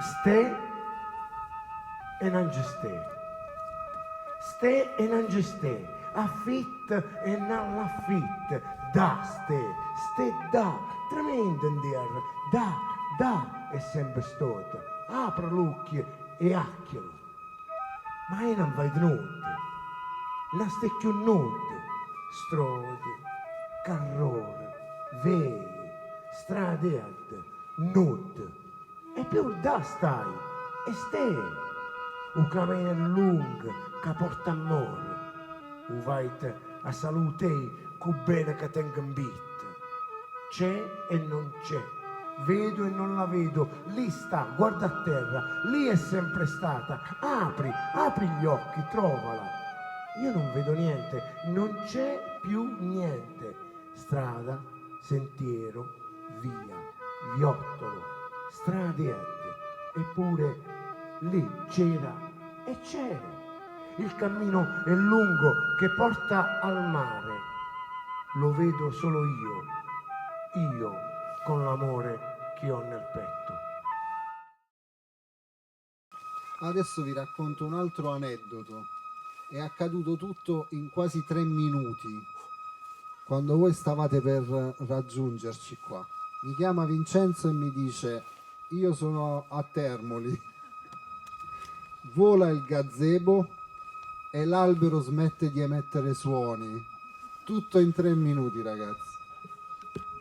Ste e non ci ste. Ste e non ci ste. Affitt e non l'affitt. Da ste da. Tremendo in terra. Da è sempre stato. Apre l'occhio e acchialo. Ma io non vedo nulla. Non stai più nulla. Strade, carrore, vei, strade, nulla. E più da stai. E stai. Un cammino lungo che porta a mare. Un vai a salutare con bene che tengo in vita. C'è e non c'è, vedo e non la vedo, lì sta, guarda a terra, lì è sempre stata, apri gli occhi, trovala. Io non vedo niente, non c'è più niente. Strada, sentiero, via, viottolo, strade, eppure lì c'era e c'era. Il cammino è lungo che porta al mare. Lo vedo solo io con l'amore che ho nel petto. Adesso vi racconto un altro aneddoto. È accaduto tutto in quasi 3 minuti, quando voi stavate per raggiungerci qua. Mi chiama Vincenzo e mi dice: io sono a Termoli, vola il gazebo e l'albero smette di emettere suoni. Tutto in 3 minuti, ragazzi.